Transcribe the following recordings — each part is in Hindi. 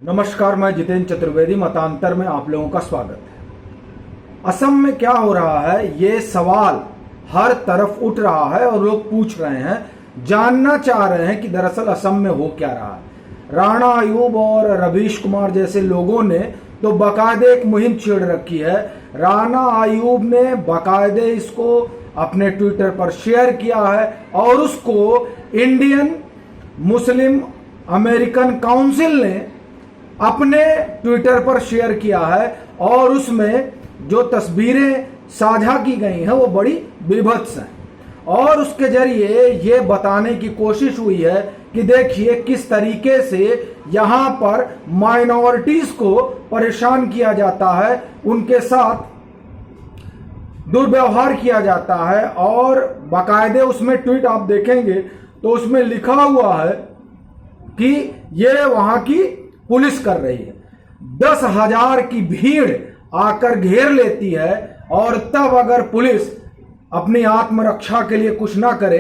नमस्कार, मैं जितेंद्र चतुर्वेदी। मतांतर में आप लोगों का स्वागत है। असम में क्या हो रहा है, ये सवाल हर तरफ उठ रहा है और लोग पूछ रहे हैं, जानना चाह रहे हैं कि दरअसल असम में हो क्या रहा है। राणा अयूब और रवीश कुमार जैसे लोगों ने तो बाकायदे एक मुहिम छेड़ रखी है। राणा अयूब ने बाकायदे इसको अपने ट्विटर पर शेयर किया है और उसको इंडियन मुस्लिम अमेरिकन काउंसिल ने अपने ट्विटर पर शेयर किया है और उसमें जो तस्वीरें साझा की गई हैं वो बड़ी विभत्स हैं और उसके जरिए ये बताने की कोशिश हुई है कि देखिए किस तरीके से यहाँ पर माइनॉरिटीज को परेशान किया जाता है, उनके साथ दुर्व्यवहार किया जाता है। और बाकायदे उसमें ट्वीट आप देखेंगे तो उसमें लिखा हुआ है कि ये वहां की पुलिस कर रही है। 10,000 की भीड़ आकर घेर लेती है और तब अगर पुलिस अपनी आत्मरक्षा के लिए कुछ ना करे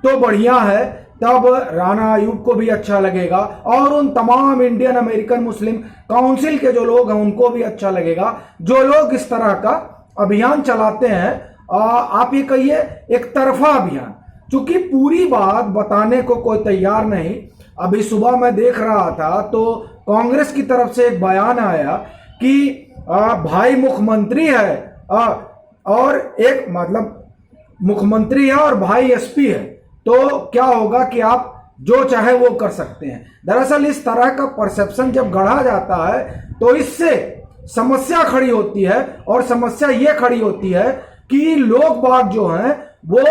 तो बढ़िया है, तब राणा अयूब को भी अच्छा लगेगा और उन तमाम इंडियन अमेरिकन मुस्लिम काउंसिल के जो लोग हैं उनको भी अच्छा लगेगा, जो लोग इस तरह का अभियान चलाते हैं। आप ये कहिए एक तरफा अभियान, चूंकि पूरी बात बताने को कोई तैयार नहीं। अभी सुबह मैं देख रहा था तो कांग्रेस की तरफ से एक बयान आया कि भाई मुख्यमंत्री है और एक मतलब मुख्यमंत्री है और भाई एसपी है, तो क्या होगा कि आप जो चाहे वो कर सकते हैं। दरअसल इस तरह का परसेप्शन जब गढ़ा जाता है तो इससे समस्या खड़ी होती है और समस्या ये खड़ी होती है कि लोग बाग जो हैं वो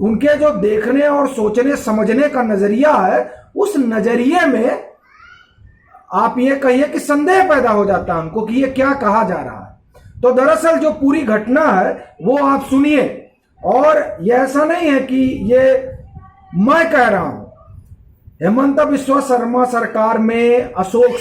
उनके जो देखने और सोचने समझने का नजरिया है, उस नजरिए में आप ये कहिए कि संदेह पैदा हो जाता है उनको कि ये क्या कहा जा रहा है। तो दरअसल जो पूरी घटना है वो आप सुनिए, और ये ऐसा नहीं है कि ये मैं कह रहा हूं। हेमंत बिस्वा शर्मा सरकार में अशोक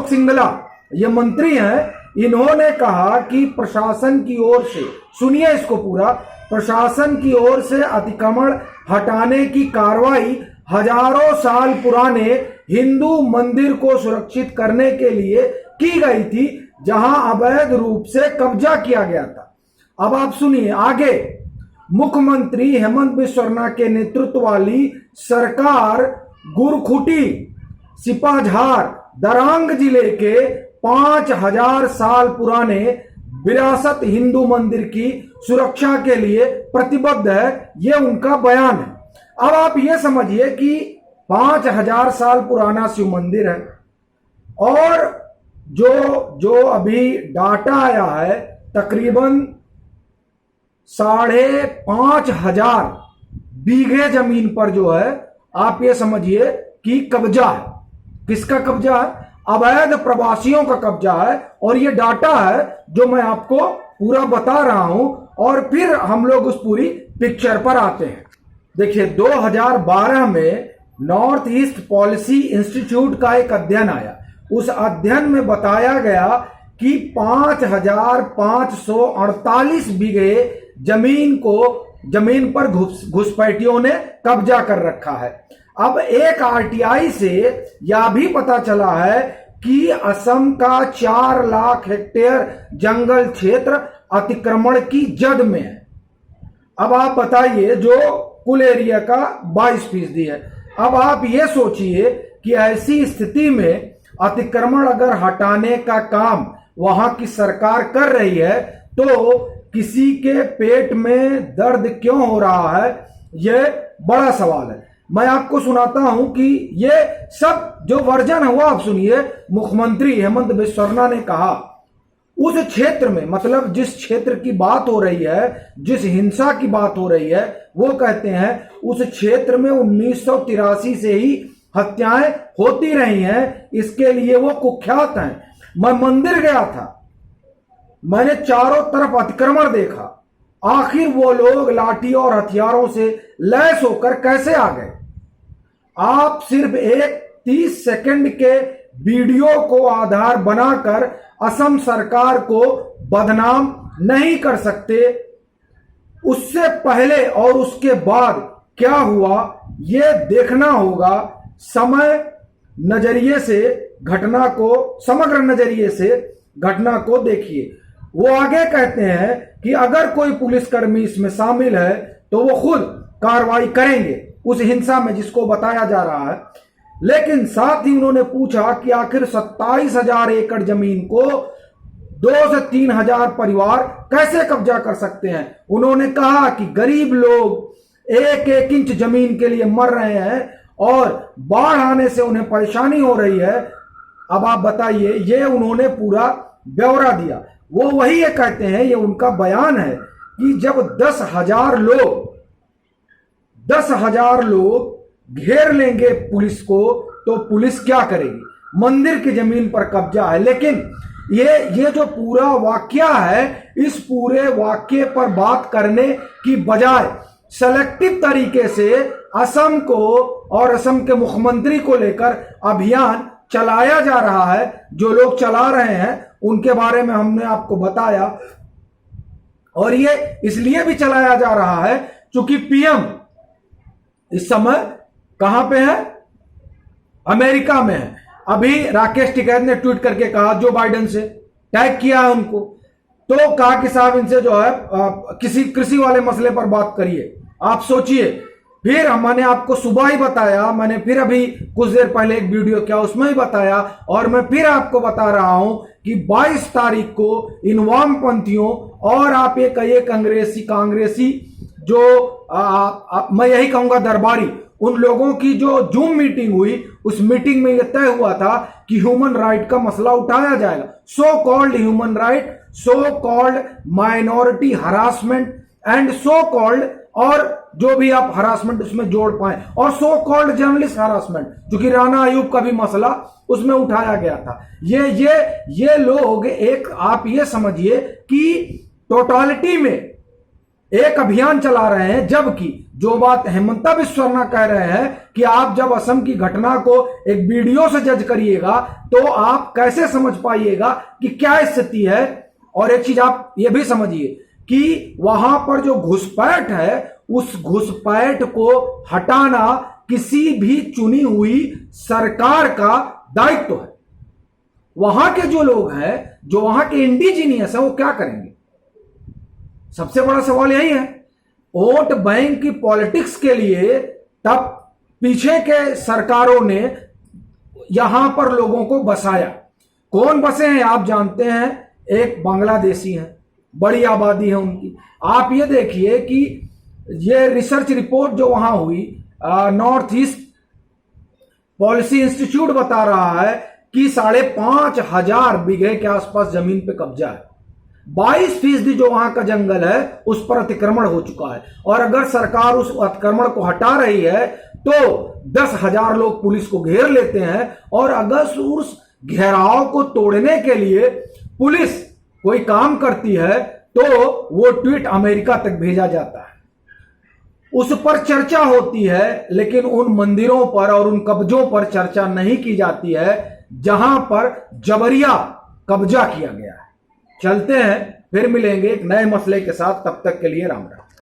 सिंघला ये मंत्री हैं, इन्होंने कहा कि प्रशासन की ओर से, सुनिए इसको पूरा, प्रशासन की ओर से अतिक्रमण हटाने की कार्रवाई हजारों साल पुराने हिंदू मंदिर को सुरक्षित करने के लिए की गई थी, जहां अवैध रूप से कब्जा किया गया था। अब आप सुनिए आगे। मुख्यमंत्री हेमंत बिस्वा शर्मा के नेतृत्व वाली सरकार गुरखुटी, सिपाझार, दरांग जिले के 5,000 साल पुराने विरासत हिंदू मंदिर की सुरक्षा के लिए प्रतिबद्ध है, ये उनका बयान है। अब आप ये समझिए कि 5,000 साल पुराना शिव मंदिर है और जो अभी डाटा आया है तकरीबन 5,500 बीघे जमीन पर जो है, आप ये समझिए कि कब्जा है। किसका कब्जा है? अवैध प्रवासियों का कब्जा है। और ये डाटा है जो मैं आपको पूरा बता रहा हूं और फिर हम लोग उस पूरी पिक्चर पर आते हैं। देखिए 2012 में नॉर्थ ईस्ट पॉलिसी इंस्टीट्यूट का एक अध्ययन आया। उस अध्ययन में बताया गया कि 5,548 बीघे जमीन पर घुसपैठियों ने कब्जा कर रखा है। अब एक आरटीआई से यह भी पता चला है कि असम का 4 लाख हेक्टेयर जंगल क्षेत्र अतिक्रमण की जद में है। अब आप बताइए, जो कुल एरिया का 22% है। अब आप ये सोचिए कि ऐसी स्थिति में अतिक्रमण अगर हटाने का काम वहां की सरकार कर रही है तो किसी के पेट में दर्द क्यों हो रहा है, यह बड़ा सवाल है। मैं आपको सुनाता हूं कि ये सब जो वर्जन हुआ, आप सुनिए। मुख्यमंत्री हेमंत बिस्वा शर्मा ने कहा उस क्षेत्र में, मतलब जिस क्षेत्र की बात हो रही है, जिस हिंसा की बात हो रही है, वो कहते हैं उस क्षेत्र में 1983 से ही हत्याएं होती रही हैं, इसके लिए वो कुख्यात हैं। मैं मंदिर गया था, मैंने चारों तरफ अतिक्रमण देखा, आखिर वो लोग लाठी और हथियारों से लैस होकर कैसे आ गए? आप सिर्फ एक 30 सेकंड के वीडियो को आधार बनाकर असम सरकार को बदनाम नहीं कर सकते। उससे पहले और उसके बाद क्या हुआ ये देखना होगा। समय नजरिए से घटना को, समग्र नजरिए से घटना को देखिए। वो आगे कहते हैं कि अगर कोई पुलिसकर्मी इसमें शामिल है तो वो खुद कार्रवाई करेंगे उस हिंसा में जिसको बताया जा रहा है। लेकिन साथ ही उन्होंने पूछा कि आखिर 27,000 एकड़ जमीन को 2 से 3,000 परिवार कैसे कब्जा कर सकते हैं। उन्होंने कहा कि गरीब लोग एक एक इंच जमीन के लिए मर रहे हैं और बाढ़ आने से उन्हें परेशानी हो रही है। अब आप बताइए, ये उन्होंने पूरा ब्यौरा दिया। वो वही ये कहते हैं, ये उनका बयान है कि जब 10,000 लोग घेर लेंगे पुलिस को तो पुलिस क्या करेगी। मंदिर की जमीन पर कब्जा है। लेकिन ये जो पूरा वाकया है, इस पूरे वाकये पर बात करने की बजाय सेलेक्टिव तरीके से असम को और असम के मुख्यमंत्री को लेकर अभियान चलाया जा रहा है। जो लोग चला रहे हैं उनके बारे में हमने आपको बताया, और ये इसलिए भी चलाया जा रहा है क्योंकि पीएम इस समय कहां पे है, अमेरिका में है। अभी राकेश टिकैत ने ट्वीट करके कहा, जो बाइडेन से टैग किया है उनको, तो कहा कि साहब इनसे जो है किसी कृषि वाले मसले पर बात करिए। आप सोचिए, फिर मैंने आपको सुबह ही बताया, मैंने फिर अभी कुछ देर पहले एक वीडियो किया उसमें ही बताया, और मैं फिर आपको बता रहा हूं कि 22 तारीख को इन वामपंथियों और आप ये कहिए कांग्रेसी जो मैं यही कहूंगा दरबारी, उन लोगों की जो जूम मीटिंग हुई, उस मीटिंग में यह तय हुआ था कि ह्यूमन राइट का मसला उठाया जाएगा। So called human right, so called minority harassment and so called, और जो भी आप हरासमेंट उसमें जोड़ पाए, और सो कॉल्ड जर्नलिस्ट हरासमेंट, जो कि राना अयूब का भी मसला उसमें उठाया गया था। ये लोग एक, आप ये समझिए कि टोटालिटी में एक अभियान चला रहे हैं। जबकि जो बात हेमंता बिस्व शर्मा कह रहे हैं कि आप जब असम की घटना को एक वीडियो से जज करिएगा तो आप कैसे समझ पाइएगा कि क्या स्थिति है। और एक चीज आप ये भी समझिए कि वहां पर जो घुसपैठ है, उस घुसपैठ को हटाना किसी भी चुनी हुई सरकार का दायित्व है। वहां के जो लोग हैं, जो वहां के इंडिजीनियस है, वो क्या करेंगे। सबसे बड़ा सवाल यही है। वोट बैंक की पॉलिटिक्स के लिए तब पीछे के सरकारों ने यहां पर लोगों को बसाया। कौन बसे हैं आप जानते हैं, एक बांग्लादेशी है, बड़ी आबादी है उनकी। आप ये देखिए कि ये रिसर्च रिपोर्ट जो वहां हुई, नॉर्थ ईस्ट पॉलिसी इंस्टीट्यूट बता रहा है कि 5,500 बीघे के आसपास जमीन पे कब्जा है। 22% जो वहां का जंगल है उस पर अतिक्रमण हो चुका है। और अगर सरकार उस अतिक्रमण को हटा रही है तो 10,000 लोग पुलिस को घेर लेते हैं, और अगर उस घेराव को तोड़ने के लिए पुलिस कोई काम करती है तो वो ट्वीट अमेरिका तक भेजा जाता है, उस पर चर्चा होती है। लेकिन उन मंदिरों पर और उन कब्जों पर चर्चा नहीं की जाती है जहां पर जबरिया कब्जा किया गया है। चलते हैं, फिर मिलेंगे एक नए मसले के साथ। तब तक के लिए राम राम।